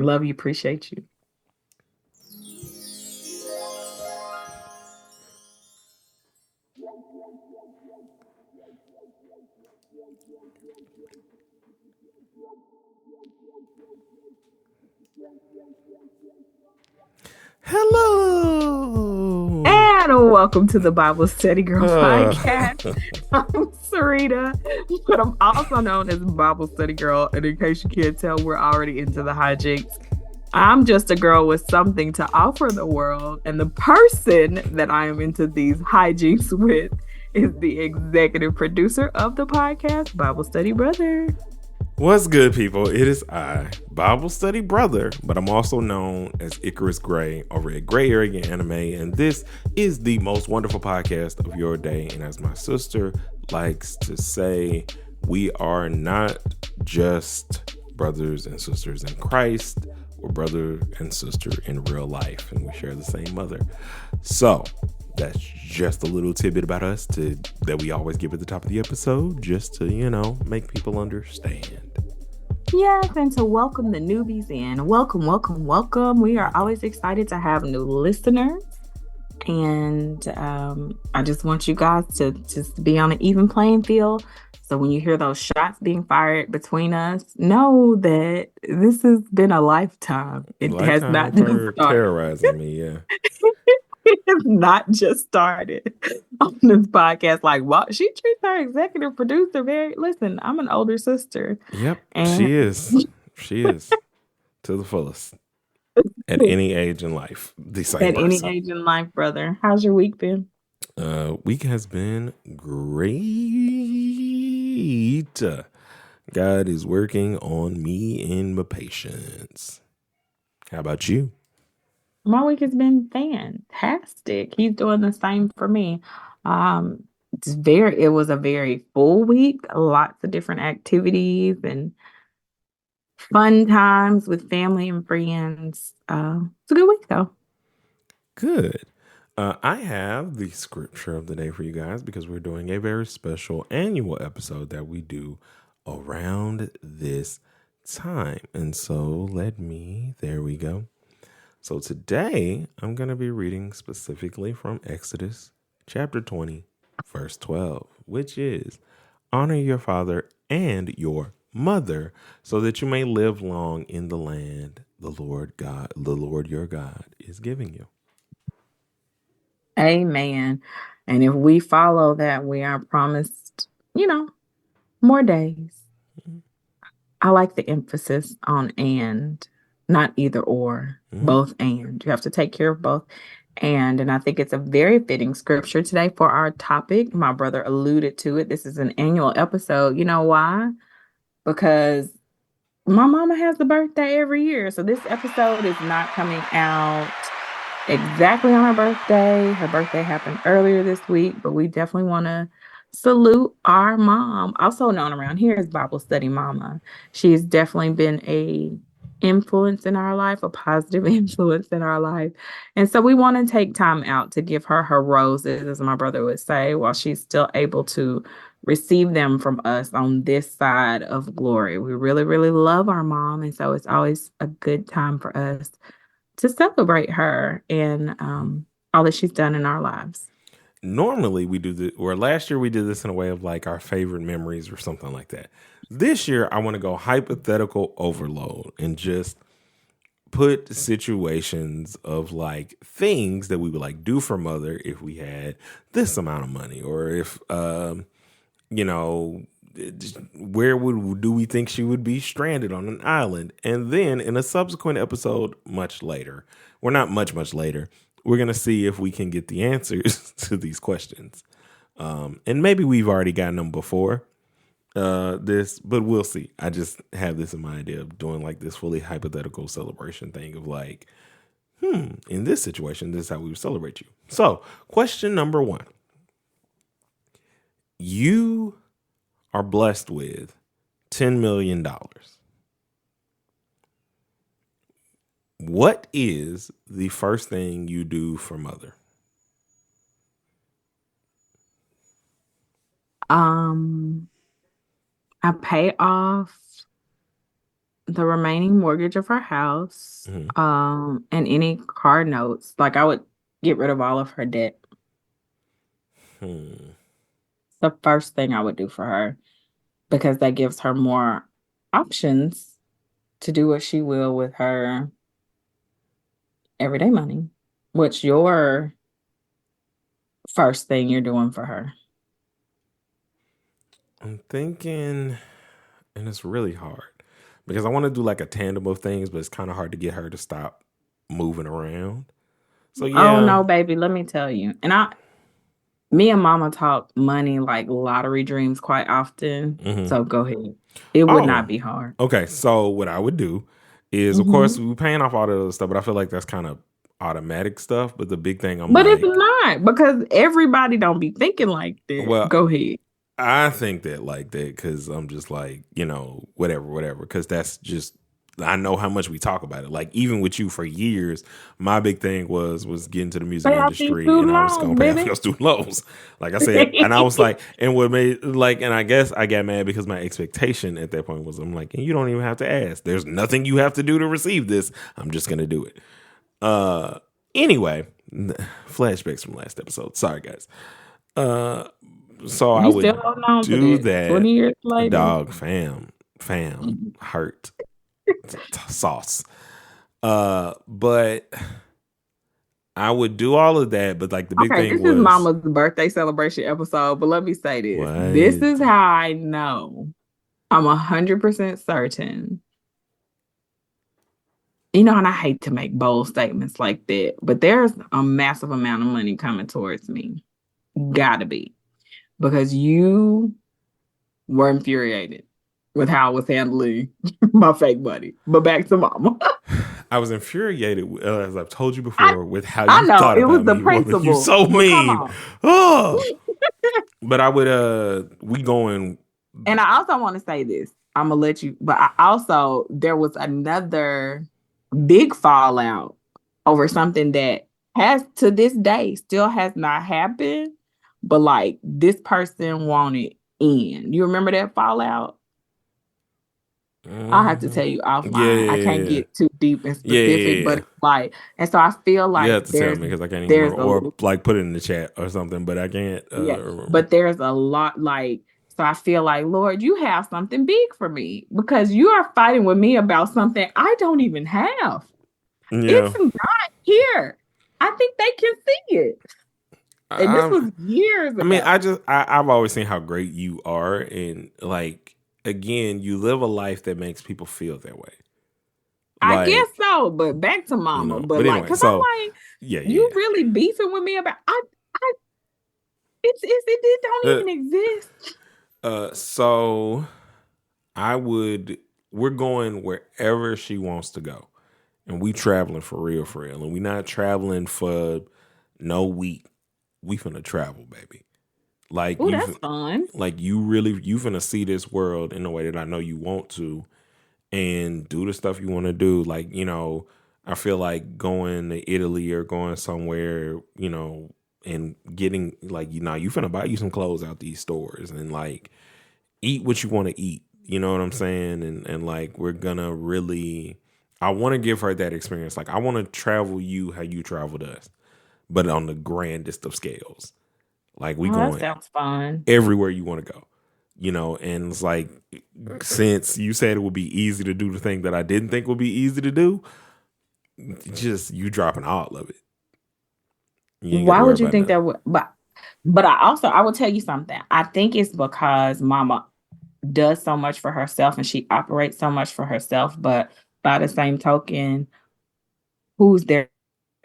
Love you. Appreciate you. Hello. And welcome to the Bible Study Girl Uh, podcast. I'm Sarita, but I'm also known as Bible Study Girl. And in case you can't tell, we're already into the hijinks. I'm just a girl with something to offer the world. And the person that I am into these hijinks with is the executive producer of the podcast, Bible Study Brother. What's good, people? It is I, Bible Study Brother, but I'm also known as Icarus Gray over at Gray Area Anime, and this is the most wonderful podcast of your day. And as my sister likes to say, we are not just brothers and sisters in Christ, we're brother and sister in real life, and we share the same mother. So that's just a little tidbit about us that we always give at the top of the episode, just to, make people understand. Yes, and to welcome the newbies in. Welcome, welcome, welcome. We are always excited to have new listeners. And I just want you guys to just be on an even playing field. So when you hear those shots being fired between us, know that this has been a lifetime. It has Lifetime not of just her started. terrorizing me, yeah. It has not just started on this podcast. Like, what? She treats her executive producer very. Listen, I'm an older sister, Yep, and she is. She is. To the fullest. At any age in life. The same at any person. age in life, brother. How's your week been? Week has been great. God is working on me and my patience. How about you? My week has been fantastic. He's doing the same for me. Um, it was a very full week, lots of different activities and fun times with family and friends. It's a good week though. Good. I have the scripture of the day for you guys because we're doing a very special annual episode that we do around this time. And so there we go. So today I'm going to be reading specifically from Exodus chapter 20, verse 12, which is honor your father and your mother so that you may live long in the land the Lord your God is giving you. Amen. And if we follow that, we are promised, more days. I like the emphasis on and, not either or, both and. You have to take care of both. And I think it's a very fitting scripture today for our topic. My brother alluded to it. This is an annual episode. You know why? Because my mama has a birthday every year. So this episode is not coming out exactly on her birthday. Her birthday happened earlier this week, but we definitely want to salute our mom, also known around here as Bible Study Mama. She's definitely been a influence in our life, a positive influence in our life. And so we want to take time out to give her her roses, as my brother would say, while she's still able to receive them from us on this side of glory. We really, really love our mom. And so it's always a good time for us to celebrate her and all that she's done in our lives. Normally we do this, or last year we did this in a way of like our favorite memories or something like that. This year I want to go hypothetical overload and just put situations of like things that we would like do for mother if we had this amount of money, or if where do we think she would be stranded on an island. And then in a subsequent episode much later, or not much later, we're going to see if we can get the answers to these questions. And maybe we've already gotten them before this, but we'll see. I just have this in my idea of doing like this fully hypothetical celebration thing of like, in this situation, this is how we would celebrate you. So question number 1. You are blessed with $10 million. What is the first thing you do for mother? I pay off the remaining mortgage of her house, Hmm. and any car notes. Like I would get rid of all of her debt. Hmm. The first thing I would do for her because that gives her more options to do what she will with her everyday money. What's your first thing you're doing for her? I'm thinking, and it's really hard because I want to do like a tandem of things, but it's kind of hard to get her to stop moving around. So Oh yeah. no, baby, let me tell you. Me and mama talk money like lottery dreams quite often. Hmm. So go ahead. It would not Oh, be hard. okay. So what I would do is, of course, Hmm. we paying off all the other stuff, but I feel like that's kind of automatic stuff. But the big thing, I'm But it's like, not because everybody don't be thinking like that. well, Go ahead. I think that like that because I'm just like, whatever, whatever. Because that's just, I know how much we talk about it. Like even with you for years, my big thing was getting to the music Pay off these industry, and student I was gonna loans, pay off baby. your student loans. Like I said, and I was like, and what made like, and I guess I got mad because my expectation at that point was, I'm like, and you don't even have to ask. There's nothing you have to do to receive this. I'm just gonna do it. Uh, anyway, flashbacks from last episode. Sorry guys. Uh, so I You still would holding on to do that that. 20 years later. Dog, fam, hurt sauce. But I would do all of that. But like the big Okay, thing this is was Mama's birthday celebration episode, but let me say this. This what? is how I know I'm 100% certain. And I hate to make bold statements like that, but there's a massive amount of money coming towards me. Gotta be. Because you were infuriated with how I was handling my fake money. But back to Mama. I was infuriated, as I've told you I before, with how I you know thought it was about the me, woman. You principle, so but come mean. on. Oh. But I would we going. And I also want to say this. I'm gonna let you, but there was another big fallout over something that has to this day still has not happened, but like this person wanted in. You remember that fallout? I'll have to tell you offline. I can't Yeah. get too deep and specific, Yeah. but it's like, and so I feel You like have to tell me because I can't even there's remember, a or like put it in the chat or something. But I can't yeah, remember. but there's a lot like so I feel like, Lord, you have something big for me because you are fighting with me about something I don't even have. Yeah. It's not here. I think they can see it. And this I, was years I mean, ago. I've always seen how great you are, and like again, you live a life that makes people feel that way. I guess Like so, but back to Mama. But But like, anyway, cause I'm so like, yeah. you really beefing with me about I it don't Uh, even exist. so I would. We're going wherever she wants to go, and we traveling for real, and we not traveling for no week. We finna travel, baby. Like Oh, that's fun. you finna see this world in the way that I know you want to, and do the stuff you want to do. Like I feel like going to Italy or going somewhere, and getting like you finna buy you some clothes out these stores and like eat what you want to eat. You know what I'm saying? And like we're gonna really, I want to give her that experience. Like I want to travel you how you traveled us, but on the grandest of scales. Like we Oh, that going sounds fun. everywhere you want to go. And it's like, since you said it would be easy to do the thing that I didn't think would be easy to do, just you dropping all of it. You ain't got to Why worry would you about think nothing. that would but I will tell you something. I think it's because Mama does so much for herself and she operates so much for herself, but by the same token, who's there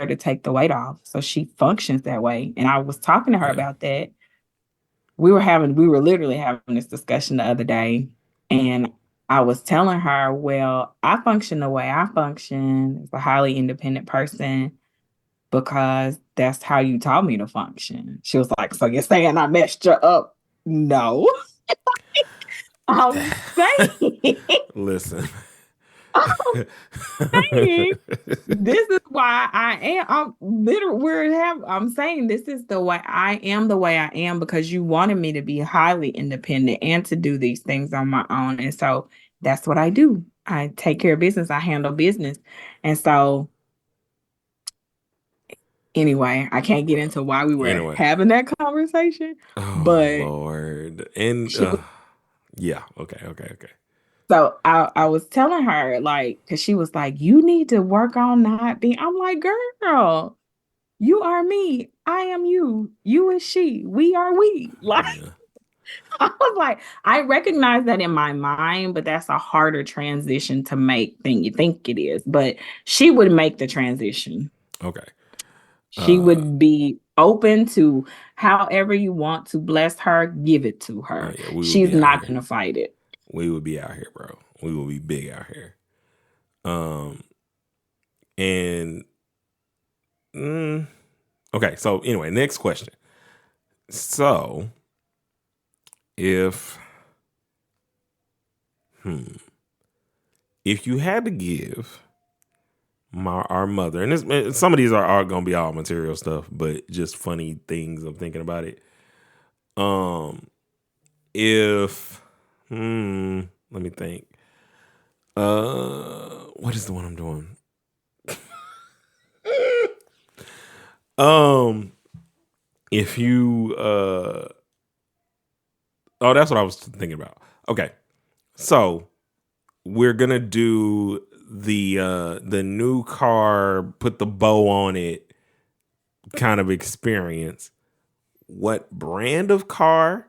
to take the weight off? So she functions that way. And I was talking to her Yeah. about that. We were literally having this discussion the other day, and I was telling her, well, I function the way I function as a highly independent person because that's how you taught me to function. She was like, so you're saying I messed you up? No. I'm saying, Listen. I'm saying this is why I am. I'm literally I'm saying this is the way I am because you wanted me to be highly independent and to do these things on my own. And so that's what I do. I take care of business. I handle business. And so anyway, I can't get into why we were Anyway. having that conversation, Oh but Lord. And she was yeah. Okay. Okay. Okay. so I was telling her like because she was like, you need to work on not being. I'm like, girl, you are me. I am you. You is she. We are we. Like Yeah. I was like, I recognize that in my mind, but that's a harder transition to make than you think it is. But she would make the transition. Okay. She Uh. would be open to however you want to bless her, give it to Oh her. yeah. We would She's be out not here. going to fight it. We would be out here, bro. We would be big out here. Um. And. Okay. So anyway, next question. So if if you had to give our mother, and some of these are gonna be all material stuff, but just funny things I'm thinking about it. If let me think. What is the one I'm doing? If you oh, that's what I was thinking about. Okay, so we're gonna do the new car, put the bow on it kind of experience. What brand of car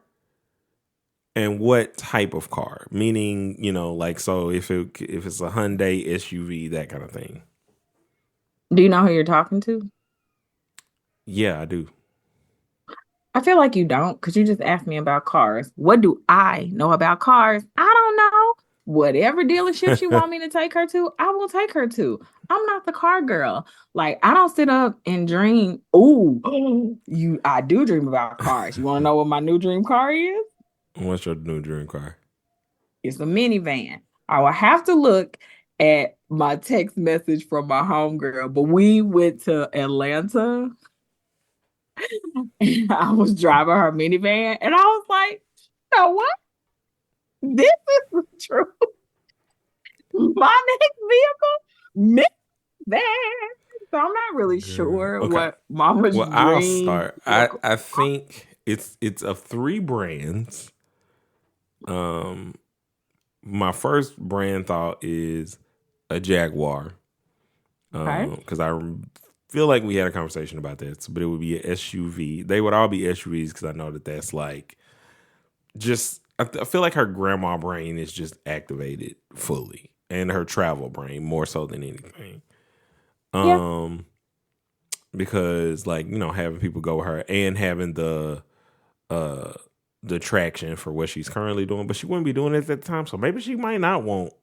and what type of car? Meaning, like, so if it's a Hyundai SUV, that kind of thing. Do you know who you're talking to? Yeah, I do. I feel like you don't because you just asked me about cars. What do I know about cars? I don't know. Whatever dealership she want me to take her to, I will take her to. I'm not the car girl. Like I don't sit up and dream. Ooh, I do dream about cars. You want to know what my new dream car is? What's your new dream car? It's a minivan. I will have to look at my text message from my homegirl, but we went to Atlanta and I was driving her minivan and I was like, you know what? This is the truth. My next vehicle, minivan. So I'm not really Girl. sure Okay. what mama's Well, I'll dream start. I vehicle. I think it's of three brands. Um, my first brand thought is a Jaguar. Okay. Because I feel like we had a conversation about this, but it would be an SUV. They would all be SUVs because I know that that's like just. I feel like her grandma brain is just activated fully, and her travel brain more so than anything. Yeah. Um, because like having people go with her and having uh the traction for what she's currently doing, but she wouldn't be doing it at the time, so maybe she might not want.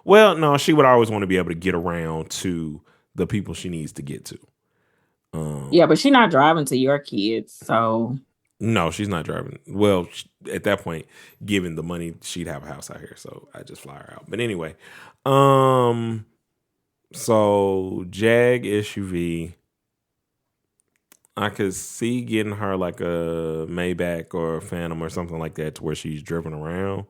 Well, no, she would always want to be able to get around to the people she needs to get to. Yeah, but she's not driving to your kids. So No, she's not driving. Well, at that point, given the money, she'd have a house out here, so I just fly her out. But anyway, so Jag SUV, I could see getting her like a Maybach or a Phantom or something like that to where she's driven around,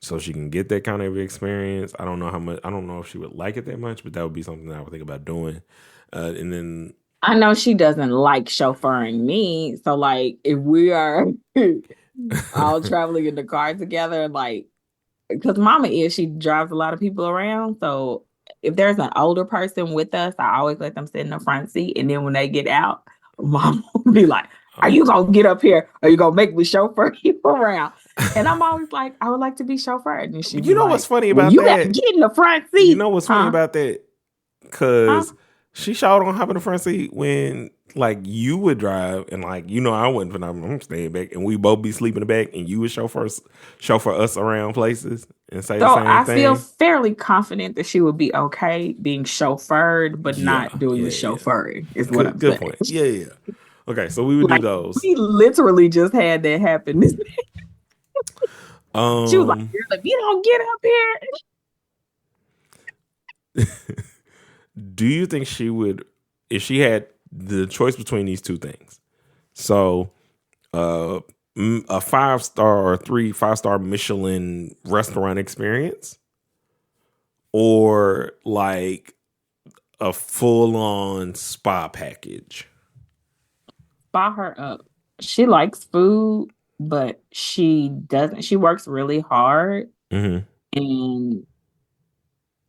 so she can get that kind of experience. I don't know how much. I don't know if she would like it that much, but that would be something that I would think about doing. And then I know she doesn't like chauffeuring me. So like if we are all traveling in the car together, like because mama she drives a lot of people around. So if there's an older person with us, I always let them sit in the front seat. And then when they get out, mom will be like, are you gonna get up here? Or are you gonna make me chauffeur you around? And I'm always like, I would like to be chauffeured. And she'd you be know what's like, funny well, about you got to that? get in the front You seat. know what's funny Huh? about that? Huh? Because she showed on hop in the front seat when like you would drive and like I wouldn't, but I'm staying back and we both be sleeping in the back and you would chauffeur us around places and say the So same I feel thing. fairly confident that she would be okay being chauffeured, but Yeah, not doing the yeah, yeah. chauffeuring, is what I'm Good saying. point. Yeah, yeah. Okay, so we would do Like those. we literally just had that happen. She was like, Um, "Girl, if you don't get up here." do you think she would, if she had the choice between these two things? So, a 5-star or 5-star Michelin restaurant experience, or like a full on spa package? Spot her up. She likes food, but she doesn't. She works really hard, Mm-hmm. and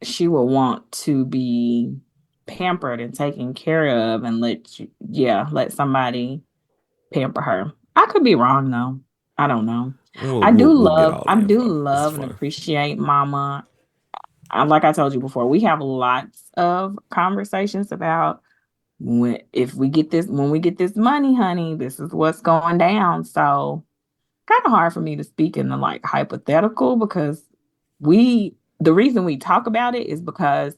she will want to be pampered and taken care of, and let somebody pamper her. I could be wrong though. I don't know. We'll get all I the do info. This is love and fun. appreciate Mama. Like I told you before, we have lots of conversations about when we get this money, honey, this is what's going down. So kind of hard for me to speak in the like hypothetical because the reason we talk about it is because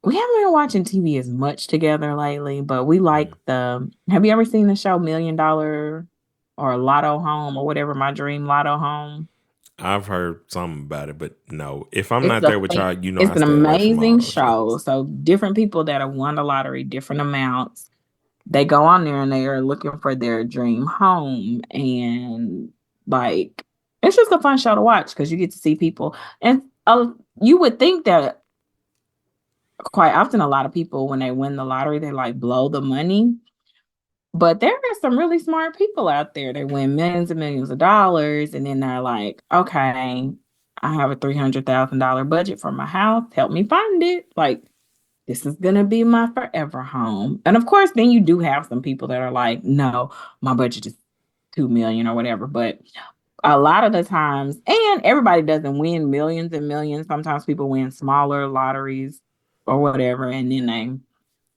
we haven't been watching TV as much together lately, but we like have you ever seen the show Million Dollar or Lotto Home or whatever, My Dream Lotto Home? I've heard something about it, but no. If I'm It's not there with y'all, I it's an stay away from all amazing those show. shows. So different people that have won the lottery, different amounts, they go on there and they are looking for their dream home. And like, it's just a fun show to watch because you get to see people. And you would think that quite often a lot of people, when they win the lottery, they like blow the money. But there are some really smart people out there. They win millions and millions of dollars. And then they're like, okay, I have a $300,000 budget for my house. Help me find it. Like, this is going to be my forever home. And of course, then you do have some people that are like, no, my budget is 2 million or whatever. But a lot of the times, and everybody doesn't win millions and millions. Sometimes people win smaller lotteries or whatever, and then they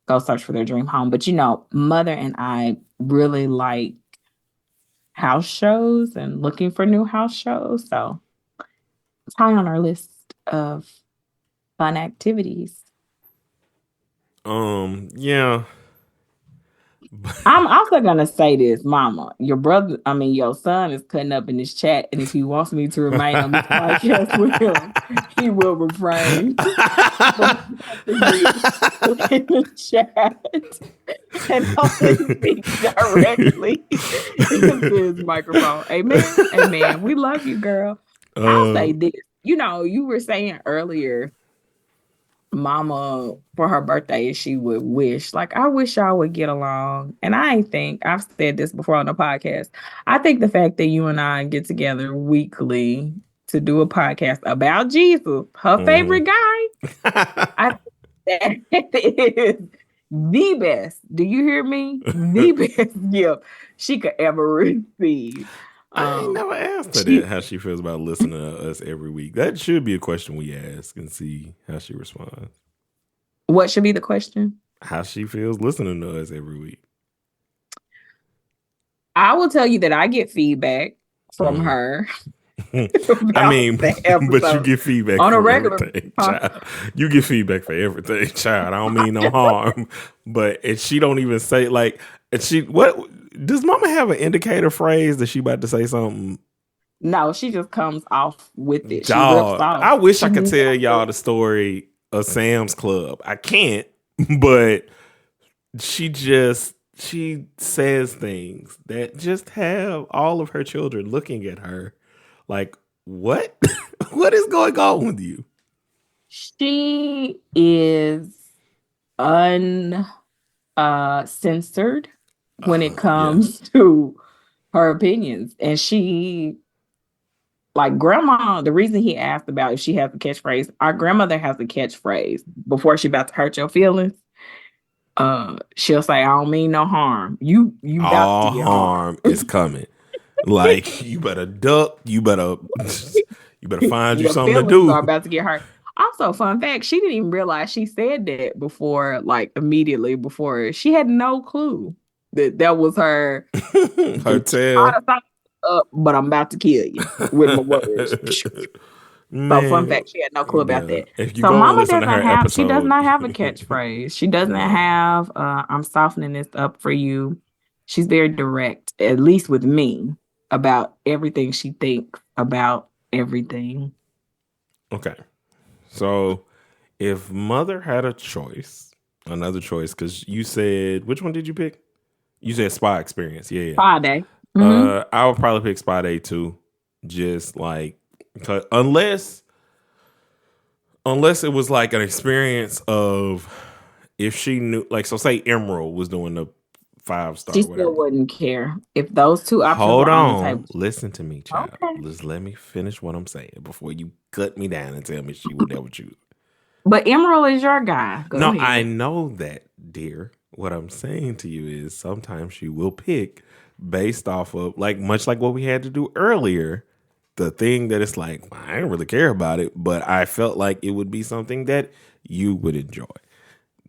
go search for their dream home. But Mother and I really like house shows and looking for new house shows. So it's high on our list of fun activities. Yeah. I'm also gonna say this, Mama. Your son is cutting up in this chat, and if he wants me to remain on this podcast with him, he will refrain from in the chat and only speak directly into his microphone. Amen. Amen. We love you, girl. I'll say this. You were saying earlier Mama for her birthday she would wish like I wish y'all would get along, and I think I've said this before on the podcast. I think the fact that you and I get together weekly to do a podcast about Jesus, her favorite guy, I think that is the best, do you hear me, the best gift she could ever receive. I ain't never asked her She that, how she feels about listening to us every week. That should be a question we ask and see how she responds. What should be the question? How she feels listening to us every week. I will tell you that I get feedback from her. I mean, but you get feedback on a for regular everything, child. You get feedback for everything, child. I don't mean no harm, but if she don't even say like, what does Mama have an indicator phrase that she about to say something? No, she just comes off with it. She rips Dog, off. I wish I could tell y'all the story of Sam's Club. I can't, but she says things that just have all of her children looking at her like, what? What is going on with you? She is uncensored when it comes to her opinions. And she, like grandma, the reason he asked about if she has a catchphrase, our grandmother has a catchphrase before she about to hurt your feelings. She'll say, I don't mean no harm. You about to get harm is coming. Like, you better duck. You better find you something to do. Are about to get hurt. Also, fun fact: she didn't even realize she said that before, like immediately before. She had no clue that was her. Her tale. But I'm about to kill you with my words. Man, so fun fact: she had no clue about that. So Mama doesn't have. She does not have a catchphrase. She doesn't have. I'm softening this up for you. She's very direct, at least with me, about everything she thinks about everything. Okay. So if Mother had another choice, because you said, which one did you pick? You said Spa Experience. Yeah. Spa Day. Mm-hmm. I would probably pick Spa Day too. Just like, unless Unless it was like an experience of if she knew, like, so say Emerald was doing the 5-star She or still whatever. wouldn't care if those two options Hold were on the on. table. Listen to me, child. Okay. Just let me finish what I'm saying before you cut me down and tell me she would never choose. But Emerald is your guy. Go No, I ahead. know that, dear. What I'm saying to you is sometimes she will pick based off of, like, much like what we had to do earlier, the thing that it's like, I didn't really care about it, but I felt like it would be something that you would enjoy.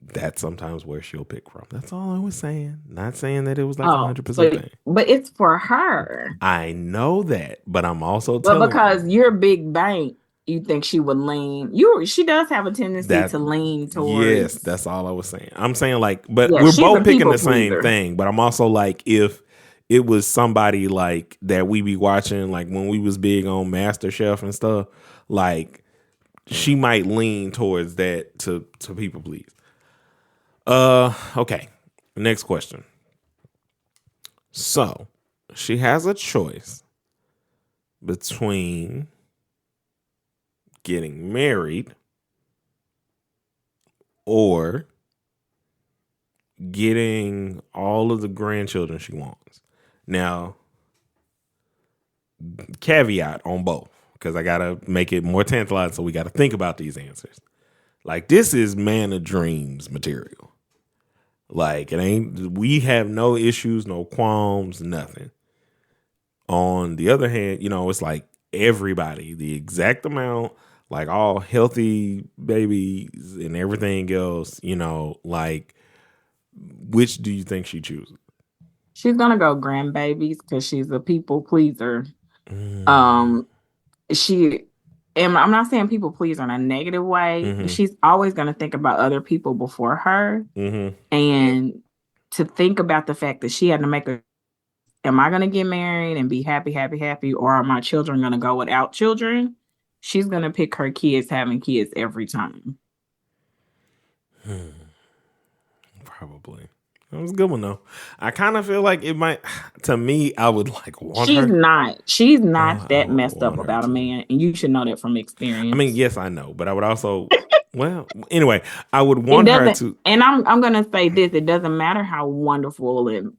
That's sometimes where she'll pick from. That's all I was saying. Not saying that it was like a Oh, 100% so thing. but it's for her. I know that, but I'm also But telling because you're big bank, you think she would lean. She does have a tendency that, to lean yes, towards, that's all I was saying. I'm saying, like, but yeah, we're she's a both picking people the same pleaser. thing, but I'm also like, if it was somebody like that we be watching, like when we was big on Master Chef and stuff, like she might lean towards that to people please. Okay. Next question. So she has a choice between getting married or getting all of the grandchildren she wants. Now, caveat on both, because I gotta make it more tantalizing, so we gotta think about these answers. Like, this is man of dreams material. Like, it ain't, we have no issues, no qualms, nothing. On the other hand, it's like everybody, the exact amount, like all healthy babies and everything else, like, which do you think she chooses? She's gonna go grandbabies because she's a people pleaser. Mm. Um, she and I'm not saying people pleaser in a negative way, but Mm-hmm. she's always gonna think about other people before her. Mm-hmm. And to think about the fact that she had to make a, am I gonna get married and be happy, happy, happy, or are my children gonna go without children? She's gonna pick her kids having kids every time. Probably. That was a good one though. I kind of feel like it might. To me, I would like want She's her. not. She's not I that would messed up want her about a to. man, and you should know that from I mean, experience. yes, I know, but I would also. Well, anyway, I would It want her doesn't, to. and I'm gonna say this: it doesn't matter how wonderful and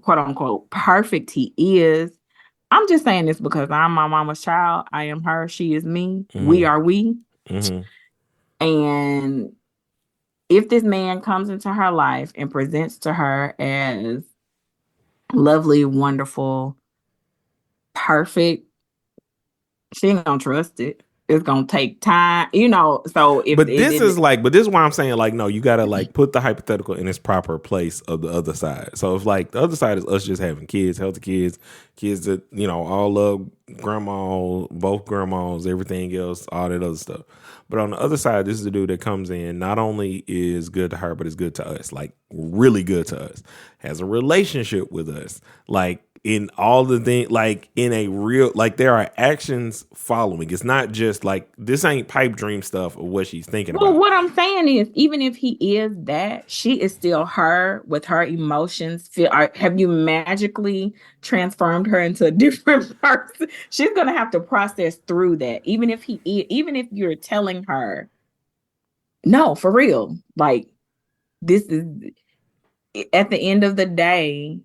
quote unquote perfect he is. I'm just saying this because I'm my mama's child. I am her. She is me. We Mm-hmm. are we. Mm-hmm. And if this man comes into her life and presents to her as lovely, wonderful, perfect, she ain't gonna trust it. It's gonna take time. So if But it this is didn't, like, but this is why I'm saying, like, no, you gotta like put the hypothetical in its proper place of the other side. So if like the other side is us just having kids, healthy kids, kids that all love grandma, both grandmas, everything else, all that other stuff. But on the other side, this is the dude that comes in, not only is good to her, but is good to us, like really good to us, has a relationship with us, like in all the things, like in a real, like there are actions following. It's not just like, this ain't pipe dream stuff of what she's thinking well, about. what I'm saying is, even if he is that, she is still her with her emotions. Have you magically transformed her into a different person? She's gonna have to process through that. Even if you're telling her, no, for real, like this is at the end of the day,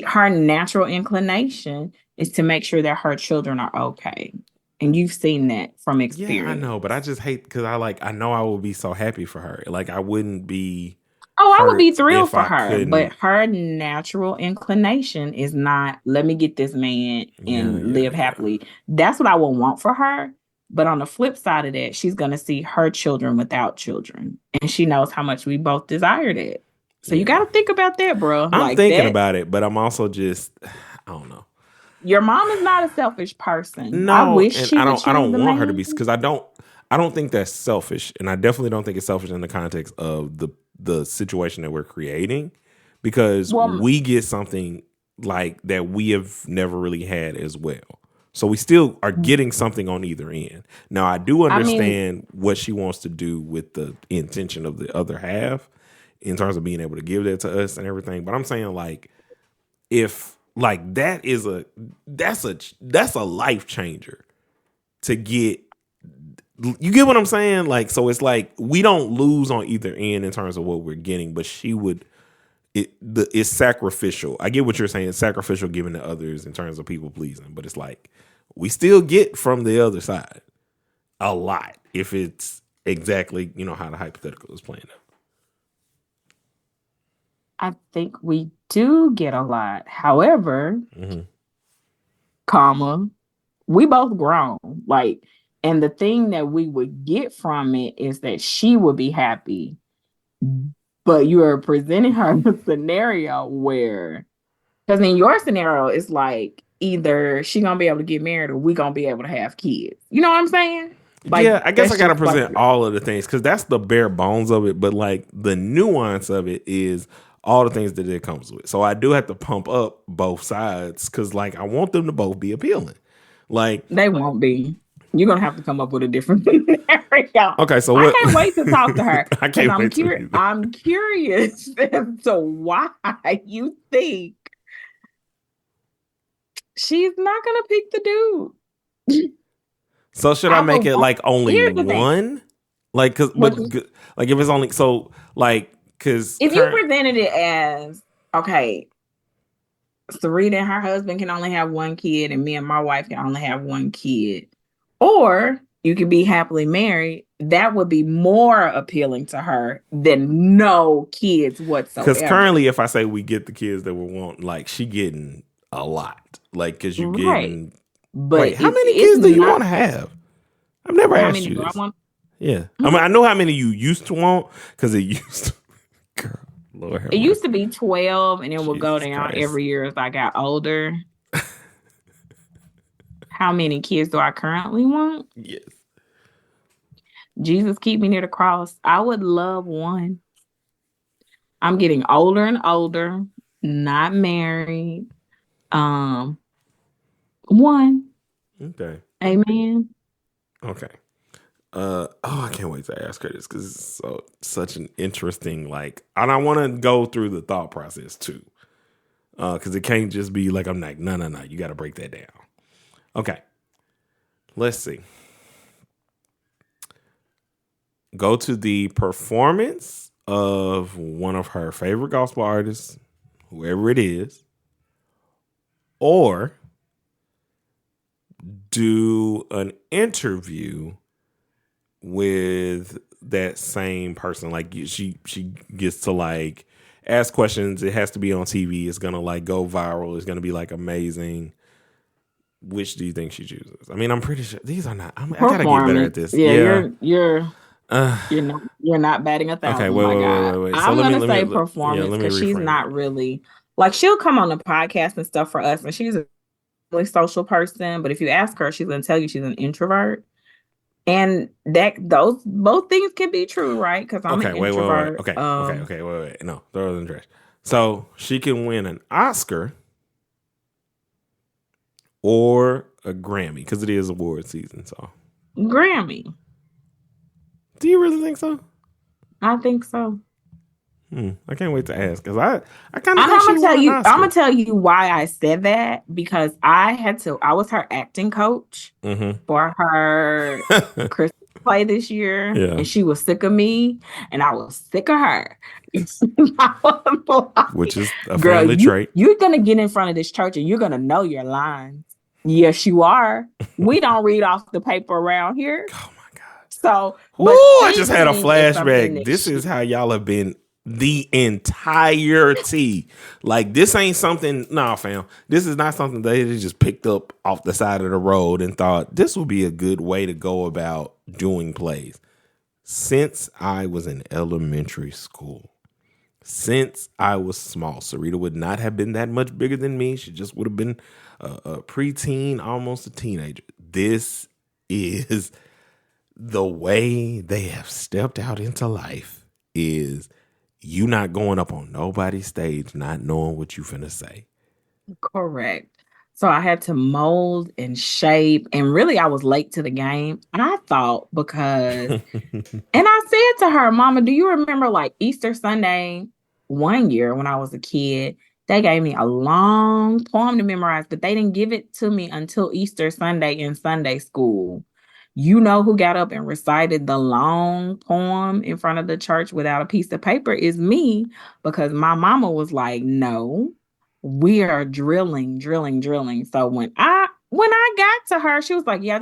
her natural inclination is to make sure that her children are okay. And you've seen that from Yeah, I experience. know, but I just hate, because I know I would be so happy for her. Like I wouldn't be Oh, I would be hurt thrilled if for I her, but couldn't. her natural inclination is not, let me get this man Yeah, and yeah, live yeah, happily. That's what I would want for her. But on the flip side of that, she's going to see her children without children. And she knows how much we both desire that. So you got yeah. to think about that, bro. I'm Like thinking that. about it, but I'm also just, I don't know. Your mom is not a selfish person. I No, wish and she I would don't I choose don't the want her to be, man. because I don't think that's selfish, and I definitely don't think it's selfish in the context of the situation that we're creating, because Well, we get something like that we have never really had as well. So we still are getting something on either end. Now I do I mean, understand what she wants to do with the intention of the other half in terms of being able to give that to us and everything, but I'm saying, like, if like that's a life changer to get You get what I'm saying? Like, so it's like we don't lose on either end in terms of what we're getting, but she would. It's sacrificial. I get what you're saying. It's sacrificial given to others in terms of people pleasing, but it's like we still get from the other side a lot if it's exactly how the hypothetical is playing out. I think we do get a lot. However, comma, we both grown. Like, and the thing that we would get from it is that she would be happy. But you are presenting her a scenario where, because in your scenario, it's like either she gonna be able to get married or we gonna be able to have kids. You know what I'm saying? Like, yeah, I guess I gotta just present like, all of the things because that's the bare bones of it. But like the nuance of it is all the things that it comes with. So I do have to pump up both sides because like I want them to both be appealing. Like they won't be. You're gonna have to come up with a different scenario. Okay, so I what? can't wait to talk to her. I can't wait I'm curious as to why you think she's not gonna pick the dude. So should I make it like only one? Like, cause, but like if it's only so like because if you presented it as okay, Sarita and her husband can only have one kid, and me and my wife can only have one kid, or you could be happily married, that would be more appealing to her than no kids whatsoever. Because currently, if I say we get the kids that we want, like she getting a lot, like because you're getting. But wait, how many kids do you want to have? I've never asked you this. Yeah, I mean, I know how many you used to want because it used to. Girl, Lord, it used to be 12, and it would go down every year as I got older. How many kids do I currently want? Yes. Jesus, keep me near the cross. I would love one. I'm getting older and older, not married. One. Okay. Amen. Okay. I can't wait to ask her this because it's such an interesting and I want to go through the thought process too. Because it can't just be like I'm like, no, you got to break that down. Okay. Let's see. Go to the performance of one of her favorite gospel artists, whoever it is, or do an interview with that same person. Like she gets to like ask questions. It has to be on TV. It's gonna like go viral. It's gonna be like amazing. Which do you think she chooses? I mean, I'm pretty sure these are not. I gotta get better at this. Yeah. You're not batting 1,000. Okay, wait. I'm gonna say performance because she's not really like she'll come on the podcast and stuff for us, and she's a really social person. But if you ask her, she's gonna tell you she's an introvert. And those both things can be true, right? Because I'm an introvert. Wait. Okay. No, throw it in the trash. So she can win an Oscar or a Grammy because it is award season. So Grammy. Do you really think so? I think so. I can't wait to ask because I kind of think she won an Oscar. I'm gonna tell you why I said that because I was her acting coach for her Christmas play this year, and she was sick of me, and I was sick of her. Which is a family trait. You're gonna get in front of this church and you're gonna know your lines. Yes, you are. We don't read off the paper around here. Oh my God! So, I just had a flashback. This is how y'all have been. The entirety. Like this ain't something. Nah, fam. This is not something they just picked up off the side of the road and thought this would be a good way to go about doing plays. Since I was in elementary school, since I was small, Sarita would not have been that much bigger than me. She just would have been a preteen, almost a teenager. This is the way they have stepped out into life. Is you not going up on nobody's stage, not knowing what you finna say. Correct. So I had to mold and shape, and really I was late to the game. I thought because, and I said to her, Mama, do you remember like Easter Sunday one year when I was a kid? They gave me a long poem to memorize, but they didn't give it to me until Easter Sunday in Sunday school. You know who got up and recited the long poem in front of the church without a piece of paper is me, because my mama was like, no, we are drilling, drilling, drilling. So when I got to her, she was like, yeah,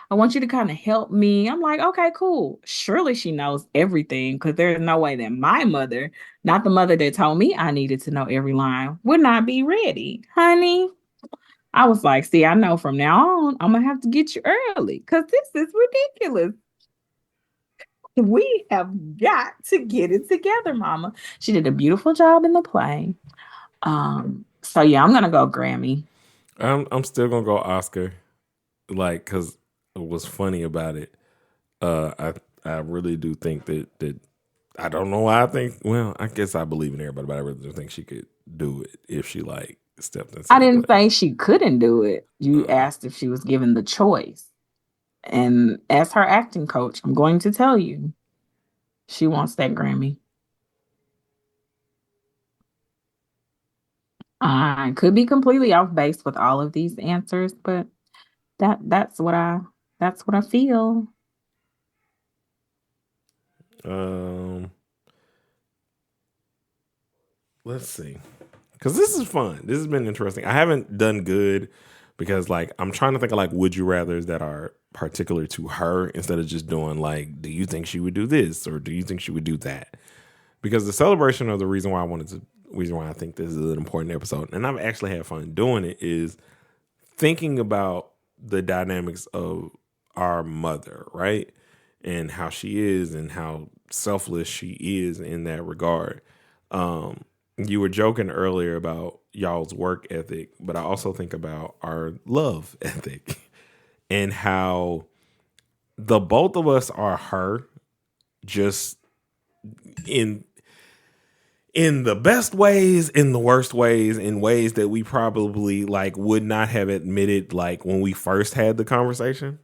I want you to kind of help me. I'm like, okay, cool. Surely she knows everything, because there's no way that my mother, not the mother that told me I needed to know every line, would not be ready. Honey, I was like, see, I know from now on, I'm gonna have to get you early because this is ridiculous. We have got to get it together, mama. She did a beautiful job in the play. So yeah, I'm gonna go Grammy. I'm still gonna go Oscar, like, because what's funny about it, I really do think that I don't know why I think. Well, I guess I believe in everybody, but I really do think she could do it if she like stepped into I the didn't say place. she couldn't do it. You asked if she was given the choice. And as her acting coach, I'm going to tell you, she wants that Grammy. I could be completely off base with all of these answers, but that that's what I that's what I feel. Um, let's see, because this is fun. This has been interesting. I haven't done good because, like, I'm trying to think of like would you rather's that are particular to her instead of just doing like, do you think she would do this or do you think she would do that? Because the celebration of the reason why I think this is an important episode, and I've actually had fun doing it, is thinking about the dynamics of our mother, right? And how she is and how selfless she is in that regard. You were joking earlier about y'all's work ethic, but I also think about our love ethic and how the both of us are her, just in the best ways, in the worst ways, in ways that we probably like would not have admitted like when we first had the conversation.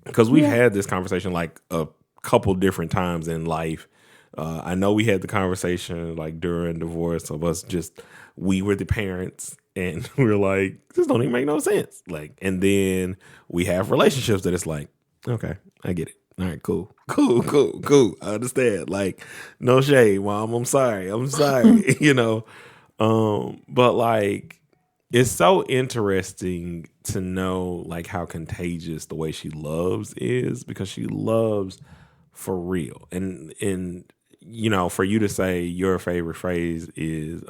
Because we've Yeah. had this conversation like a couple different times in life. I know we had the conversation like during divorce of us just, we were the parents and we are like, this don't even make no sense. Like, and then we have relationships that it's like, okay, I get it. All right, cool, cool, cool, cool. I understand. Like, no shade, mom. I'm sorry. I'm sorry. But like, it's so interesting to know like how contagious the way she loves is, because she loves for real. And for you to say your favorite phrase is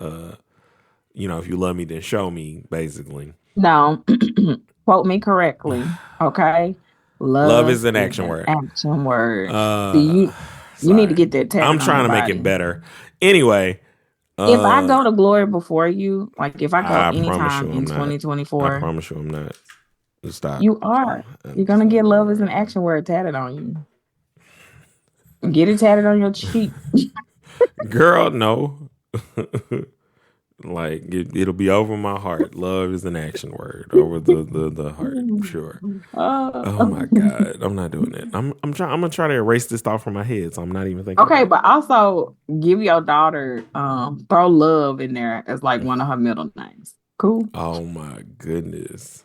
if you love me then show me, basically. No, quote me correctly. Okay. Love Love is an is action an word. action word. See, Uh you need to sorry. get that I'm tatted on trying your to make it body. better. Anyway, If I uh go to glory before you, like if I go I promise anytime you in I'm not. I 2024, promise you I'm not. Just stop. you are. You're Just gonna stop get doing love that as an right now. action word tatted on you. Get it tatted on your cheek. Girl, no. Like it'll be over my heart. Love is an action word over the heart. Sure. Uh, Oh my god, I'm not doing it. I'm gonna try to erase this thought from my head, so I'm not even thinking okay, about but also give your daughter throw love in there as like it. one of her middle names. Cool. Oh my goodness.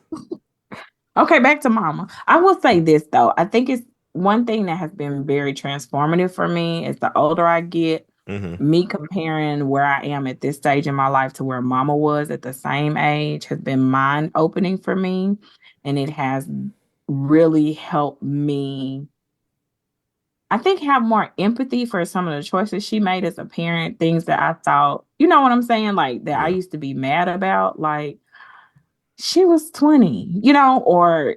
Okay, back to mama. I will say this though. I think it's one thing that has been very transformative for me is the older I get, Mm-hmm. me comparing where I am at this stage in my life to where mama was at the same age has been mind opening for me. And it has really helped me, I think, have more empathy for some of the choices she made as a parent, things that I thought, you know what I'm saying? Like that I Yeah. used to be mad about. Like, she was 20, or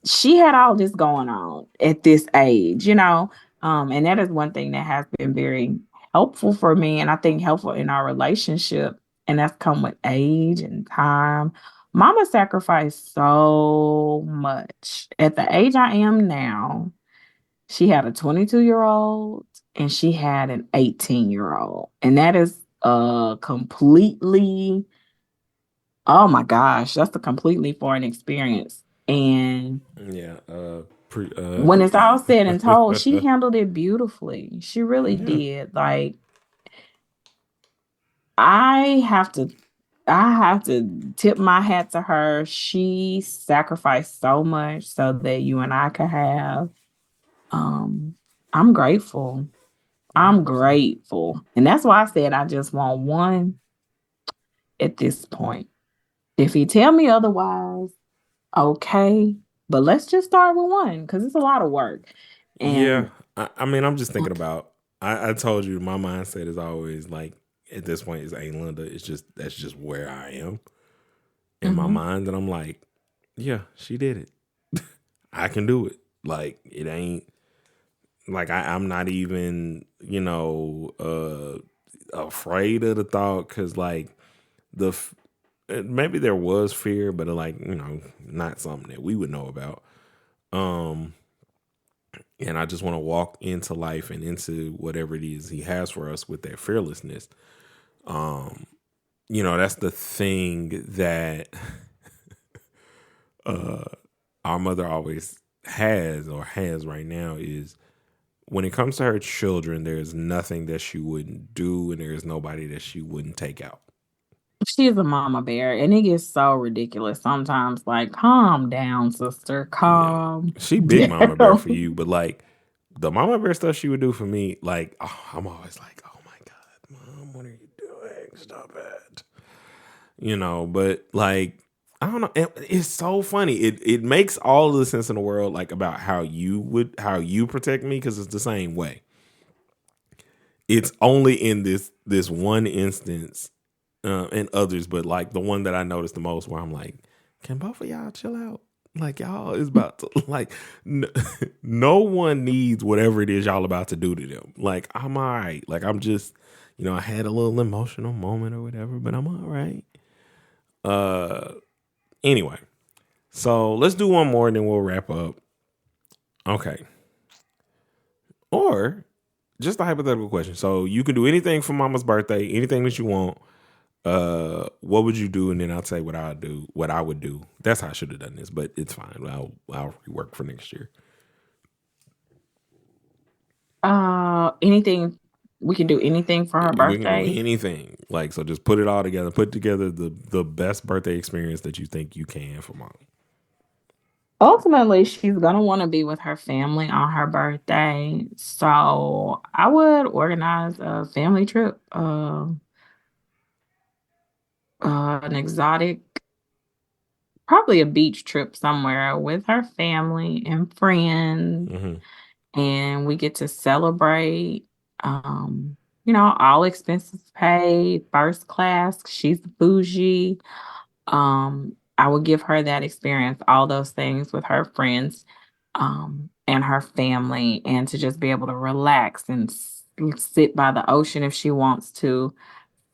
she had all this going on at this age, and that is one thing that has been very helpful for me and I think helpful in our relationship. And that's come with age and time. Mama sacrificed so much. At the age I am now, she had a 22-year-old and she had an 18-year-old. And that is completely, oh my gosh, that's a completely foreign experience. And Yeah. when it's all said and told, she handled it beautifully. She really Yeah. did. Like, I have to I have to tip my hat to her. She sacrificed so much so that you and I could have. Um, I'm grateful. Yeah, I'm so grateful. And that's why I said I just want one at this point. If he tell me otherwise, okay. But let's just start with one because it's a lot of work. yeah. And I mean, I'm just thinking about. I told you my mindset is always like at this point is ain't Linda. It's just that's just where I am in my mhm. mind, and I'm like, yeah, she did it. I can do it. Like it ain't like I'm not even afraid of the thought because like maybe there was fear, but like not something that we would know about. Um, and I just want to walk into life and into whatever it is he has for us with that fearlessness. Um, that's the thing that our mother always has right now is when it comes to her children, there's nothing that she wouldn't do, and there's nobody that she wouldn't take out. She is a mama bear, and it gets so ridiculous sometimes. Like, calm down, sister. Yeah, Calm she big mama bear for down. you, but like the mama bear stuff she would do for me, like I'm always like, oh my god, mom, what are you doing? Stop it. But like I don't know. It's so funny. It makes all of the sense in the world, like about how you protect me because it's the same way. It's only in this one instance and others, but like the one that I noticed the most, where I'm like, can both of y'all chill out? Like y'all is about to like, no one needs whatever it is y'all about to do to them. Like I'm all right. Like I'm just, I had a little emotional moment or whatever, but I'm all right. Anyway, so let's do one more and then we'll wrap up. Okay. Or just a hypothetical question. So you can do anything for mama's birthday, anything that you want. What would you do? And then I'll tell you what I would do. That's how I should have done this, but it's fine. I'll rework for next year. Anything we can do anything for her We can do birthday. anything. Like, so just put it all together. Put together the best birthday experience that you think you can for mom. Ultimately, she's gonna want to be with her family on her birthday. So I would organize a family trip, an exotic, probably a beach trip somewhere with her family and friends, Mm-hmm. and we get to celebrate. All expenses paid, first class. She's bougie. I would give her that experience, all those things with her friends, and her family, and to just be able to relax and sit by the ocean if she wants to.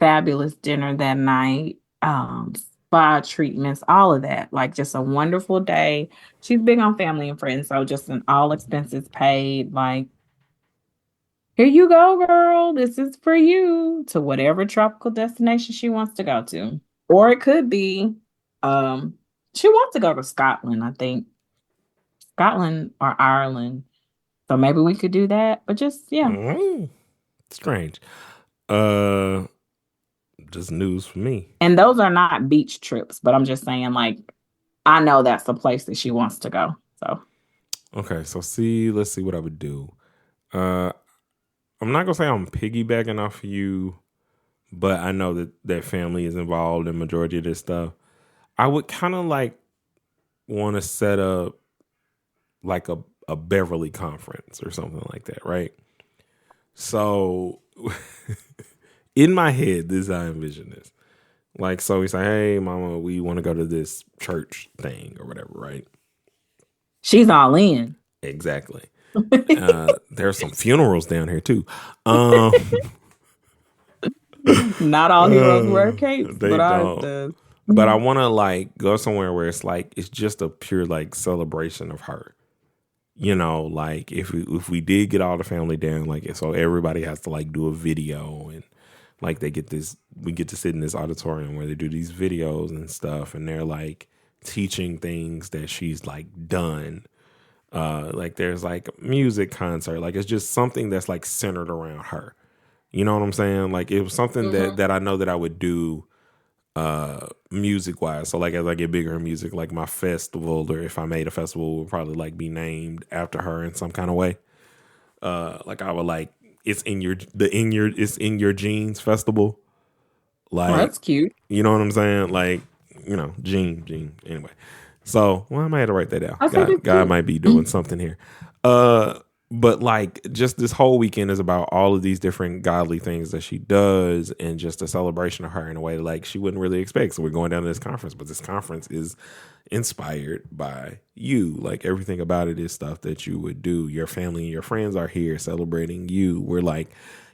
Fabulous dinner that night, spa treatments, all of that. Like just a wonderful day. She's big on family and friends, so just an all expenses paid. Like, here you go, girl. This is for you to whatever tropical destination she wants to go to. Or it could be, um, she wants to go to Scotland, I think. Scotland or Ireland. So maybe we could do that. But just, yeah. Mm-hmm. Strange. Uh, just news for me. And those are not beach trips, but I'm just saying, like, I know that's the place that she wants to go. So Okay, so let's see what I would do. Uh, I'm not gonna say I'm piggybacking off of you, but I know that family is involved in majority of this stuff. I would kind of like want to set up like a Beverly conference or something like that, right? So in my head, this is how I envision this. Like, so we say, hey, mama, we want to go to this church thing or whatever, right? she's all in. Exactly. There's some funerals down here too. Um, Not all heroes wear capes, they but ours don't. does. But I want to like go somewhere where it's like it's just a pure like celebration of her. Like if we did get all the family down, like so everybody has to like do a video and like we get to sit in this auditorium where they do these videos and stuff, and they're like teaching things that she's like done. Like there's like music concert, like it's just something that's like centered around her. You know what I'm saying? Like it was something Mhm. that I know that I would do music wise. So like as I get bigger in music, like my festival, or if I made a festival, would probably like be named after her in some kind of way. Like I would like it's in your genes festival. Well, Like, that's cute. you know what I'm saying? Like, Gene. Anyway. So, well, I might have to write that down. I think it's God cute. might be doing something here. But like just this whole weekend is about all of these different godly things that she does and just a celebration of her in a way like she wouldn't really expect. So we're going down to this conference, but this conference is inspired by you. Like everything about it is stuff that you would do. Your family and your friends are here celebrating you. We're like,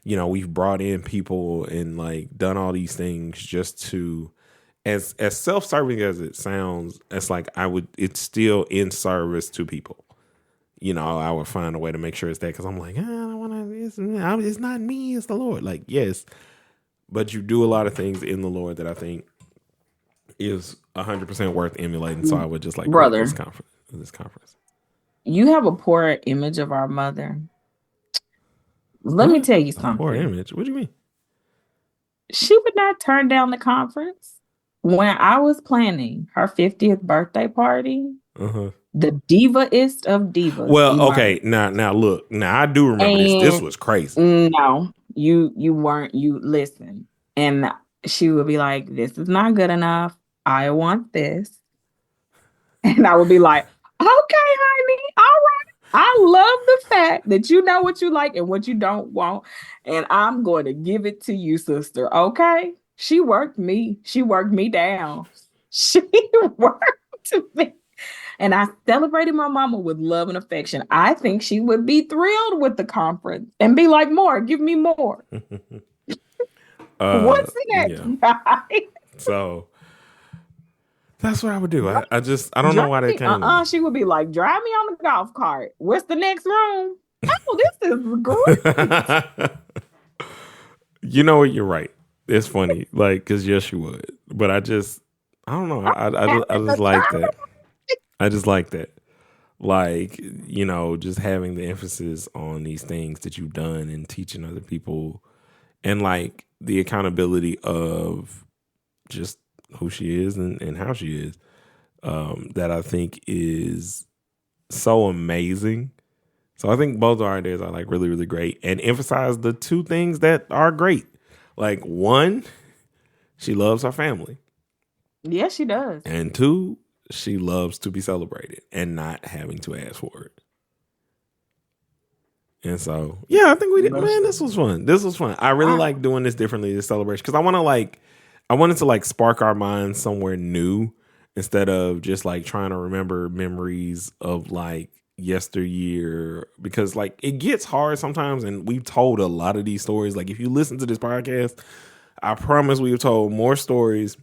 we've brought in people and like done all these things just to as self-serving as it sounds, it's still in service to people. I would find a way to make sure it's that because I'm like, I don't want to. It's not me, it's the Lord. Like, yes, but you do a lot of things in the Lord that I think is 100% worth emulating. So I would just like create Brother, this conference. you have a poor image of our mother. Let me What? tell you Poor something. image. What do you mean? She would not turn down the conference. When I was planning her 50th birthday party, Uh-huh. the divaest of divas Well, okay. emerged. Now look. Now I do remember this. This And was crazy. no, you weren't. You listen. And she would be like, "This is not good enough. I want this." And I would be like, "Okay, honey, all right. I love the fact that you know what you like and what you don't want, and I'm going to give it to you, sister. Okay?" She worked me. She worked me down. She worked me. And I celebrated my mama with love and affection. I think she would be thrilled with the conference and be like, "More, give me more." What's next, Yeah. guy? So that's what I would do. I don't know Drive why that me. came to me. She would be like, "Drive me on the golf cart. What's the next room?" Oh, this is great. You know what? You're right. It's funny, like, because yes, you would. But I don't know. I just like that. I just like that. Like, just having the emphasis on these things that you've done and teaching other people and like the accountability of just who she is and how she is, that I think is so amazing. So I think both our ideas are like really, really great and emphasize the two things that are great. Like one, she loves her family. Yes, she does. And two, she loves to be celebrated and not having to ask for it. And so, yeah, I think we did. Man, this was fun. This was fun. I really like doing this differently, this celebration, because I wanted to like spark our minds somewhere new instead of just like trying to remember memories of like yesteryear, because like it gets hard sometimes. And we've told a lot of these stories. Like if you listen to this podcast, I promise we've told more stories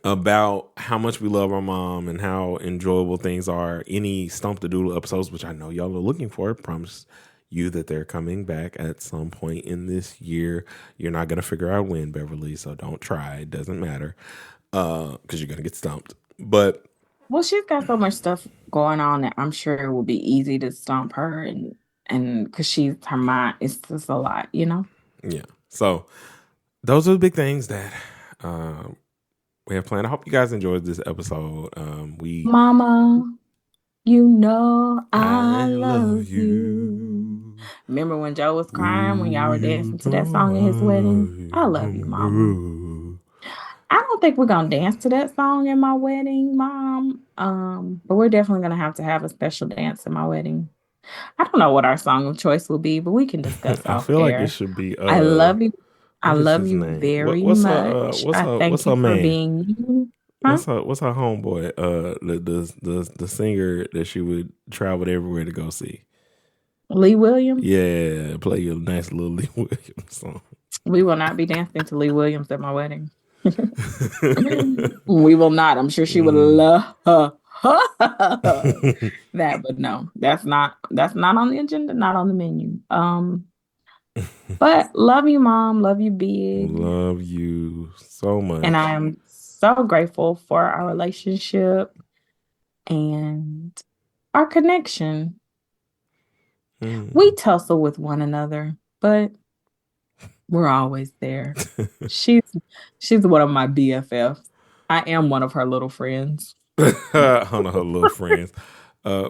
about how much we love our mom and how enjoyable things are. Any Stump the Doodle episodes, which I know y'all are looking for, promise you that they're coming back at some point in this year. You're not going to figure out when, Beverly, so don't try. It doesn't matter because you're going to get stumped. But well, she's got so much stuff going on that I'm sure it will be easy to stomp her and because she's her mind. It's just a lot, Yeah. So those are the big things that we have planned. I hope you guys enjoyed this episode. Mama, I love you. Remember when Joe was crying when y'all were dancing to that song at his wedding? I love you, Mama. I don't think we're gonna dance to that song in my wedding, Mom. But we're definitely gonna have to have a special dance in my wedding. I don't know what our song of choice will be, but we can discuss I off feel like it air. should be I love you. I what is love his you name? very What's her much. I what's thank her you for man? being you. Huh? What's her homeboy? The singer that she would travel everywhere to go see. Lee Williams? Yeah, play a nice little Lee Williams song. We will not be dancing to Lee Williams at my wedding. We will not. I'm sure she would love that, but no, that's not on the agenda, not on the menu. But love you, Mom. Love you, Big. Love you so much. And I am so grateful for our relationship and our connection. We tussle with one another, but We're always there. She's she's one of my BFFs. I am one of her little friends. On her little friends.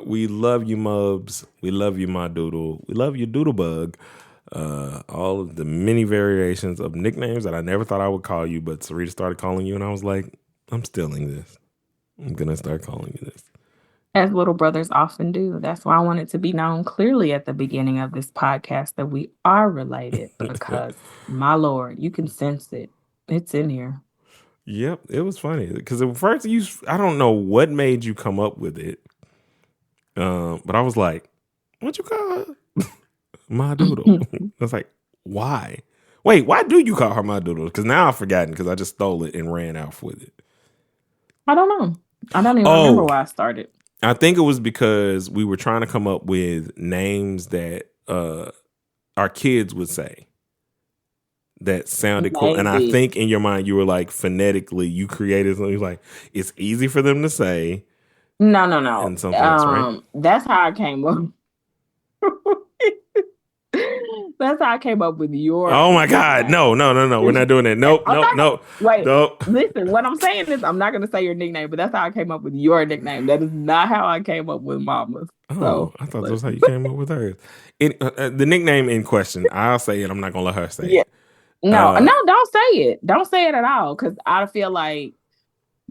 We love you, Mubs. We love you, my doodle. We love you, Doodlebug. All of the many variations of nicknames that I never thought I would call you, but Sarita started calling you, and I was like, I'm stealing this. I'm gonna start calling you this. As little brothers often do. That's why I want it to be known clearly at the beginning of this podcast that we are related because, my Lord, you can sense it. It's in here. Yep, it was funny because at first I don't know what made you come up with it, but I was like, "What you call her? My doodle?" I was like, "Why? Wait, why do you call her my doodle?" Because now I've forgotten because I just stole it and ran off with it. I don't know. I don't even remember why I started. I think it was because we were trying to come up with names that our kids would say that sounded cool. And I think in your mind, you were like, phonetically, you created something like, it's easy for them to say. No. And something else, right? That's how I came up. That's how I came up with your. Oh my God. No. We're not doing that. Nope. Wait. Nope. Listen, what I'm saying is I'm not going to say your nickname, but that's how I came up with your nickname. That is not how I came up with Mama's. Oh, so, I thought that was how you came up with hers. The nickname in question, I'll say it. I'm not going to let her say it. No, don't say it. Don't say it at all because I feel like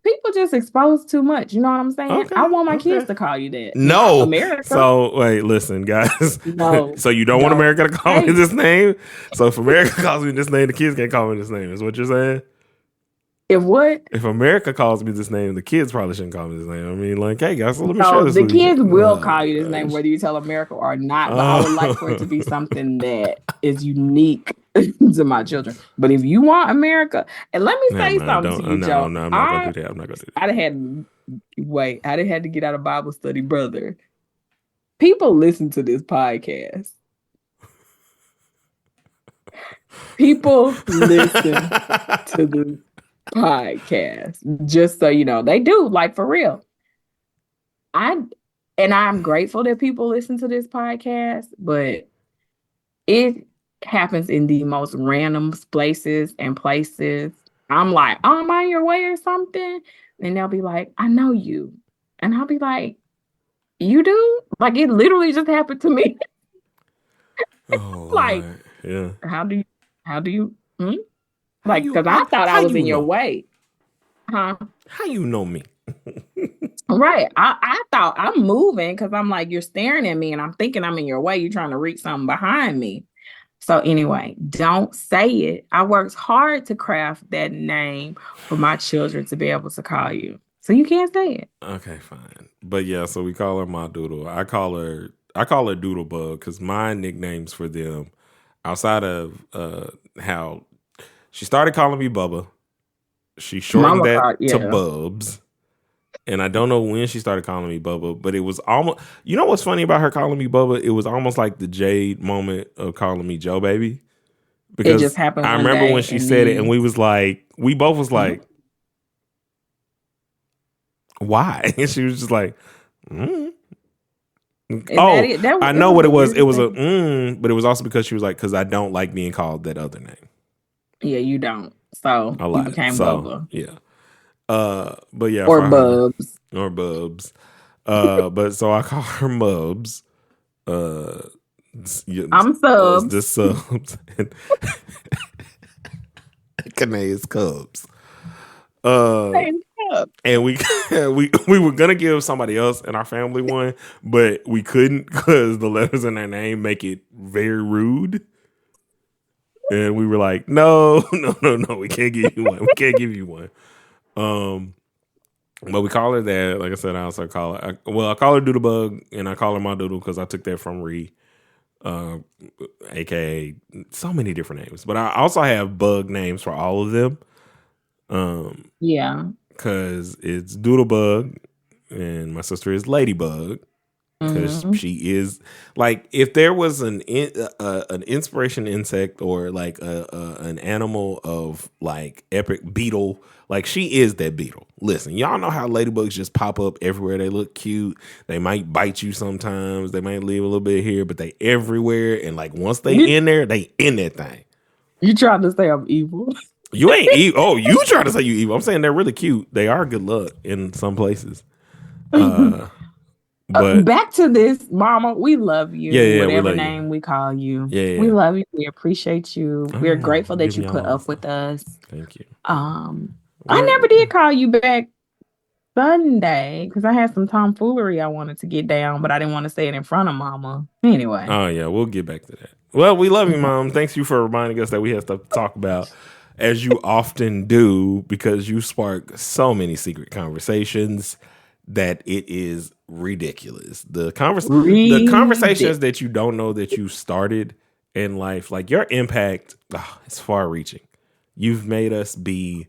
people just expose too much. You know what I'm saying? Okay, I want my kids to call you that. No. America. So, wait, listen, guys. No. So you don't want America to call me this name? So if America calls me this name, the kids can't call me this name. Is what you're saying? If what? If America calls me this name, the kids probably shouldn't call me this name. I mean, like, hey, guys, let me share this the with you. kids will call you this name, whether you tell America or not. But I would like for it to be something that is unique to my children. But if you want America, and let me say something to you, Joe. No, I'm not going to do that. I'm not going to do that. I didn't have to get out of Bible study, brother. People listen to this podcast. People listen to this podcast, just so you know. They do, like, for real. I'm grateful that people listen to this podcast, but it happens in the most random places. I'm like, oh, am I on your way or something? And they'll be like, I know you. And I'll be like, you do? Like, it literally just happened to me. Oh, like, yeah. How do you like, because I thought I was in your way. Huh? How you know me? Right. I thought I'm moving because I'm like, you're staring at me and I'm thinking I'm in your way. You're trying to reach something behind me. So anyway, don't say it. I worked hard to craft that name for my children to be able to call you. So you can't say it. Okay, fine. But yeah, so we call her my doodle. I call her Doodlebug because my nicknames for them, outside of how she started calling me Bubba, she shortened to Bubs. And I don't know when she started calling me Bubba, but it was almost, you know what's funny about her calling me Bubba? It was almost like the Jade moment of calling me Joe Baby. Because it just happened. I remember when she said it and we both was like, why? And she was just like, I know what it was. It was but it was also because she was like, because I don't like being called that other name. Yeah, you don't. So you became Bubba. Yeah. But yeah, or Bubs. But so I call her Mubs. I'm Subs. The Subs. Kanae's Cubs. And we were gonna give somebody else in our family one, but we couldn't because the letters in their name make it very rude. And we were like, no, we can't give you one. We can't give you one. But we call her that. Like I said, I also call her. I call her Doodlebug, and I call her my Doodle because I took that from Ree, aka so many different names. But I also have bug names for all of them. Yeah, because it's Doodlebug, and my sister is Ladybug. Because she is like, if there was an inspiration insect or like an animal of like epic beetle, like she is that beetle. Listen, y'all know how ladybugs just pop up everywhere. They look cute. They might bite you sometimes. They might leave a little bit here, but they everywhere. And like once they in there, they in that thing. You trying to say I'm evil? You ain't evil. Oh, you trying to say you evil. I'm saying they're really cute. They are good luck in some places. But Back to this, Mama. We love yeah, you. yeah, we Whatever love you. name we call you, Yeah, we yeah. love you. We appreciate you. Oh We're yeah, grateful give that you me put all that up with stuff. us. Thank you. I We're never did call you back Sunday because I had some tomfoolery I wanted to get down, but I didn't want to say it in front of Mama. Anyway. Oh yeah, we'll get back to that. Well, we love you, Okay. Mom. Thanks you for reminding us that we have stuff to talk about, as you often do, because you spark so many secret conversations that it is ridiculous. The Read. conversations that you don't know that you started in life, like your impact, is far reaching. You've made us be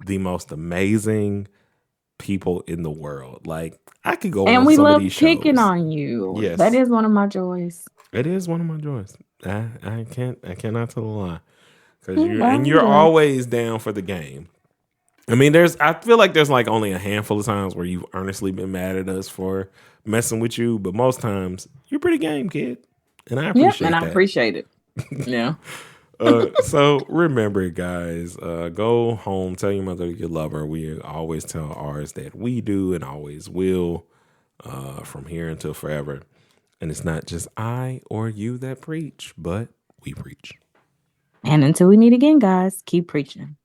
the most amazing people in the world. Like I could go And on we some of love these picking shows. on you. That Yes, is one of my joys. it is one of my joys. I cannot tell a lie because Well, I'm you're glad. always down for the game. I mean, I feel like there's like only a handful of times where you've earnestly been mad at us for messing with you, but most times you're pretty game, kid, and I Yep, and appreciate I that. appreciate it. Yeah. So remember, guys, go home, tell your mother you love her. We always tell ours that we do and always will, from here until forever. And it's not just I or you that preach, but we preach. And until we meet again, guys, keep preaching.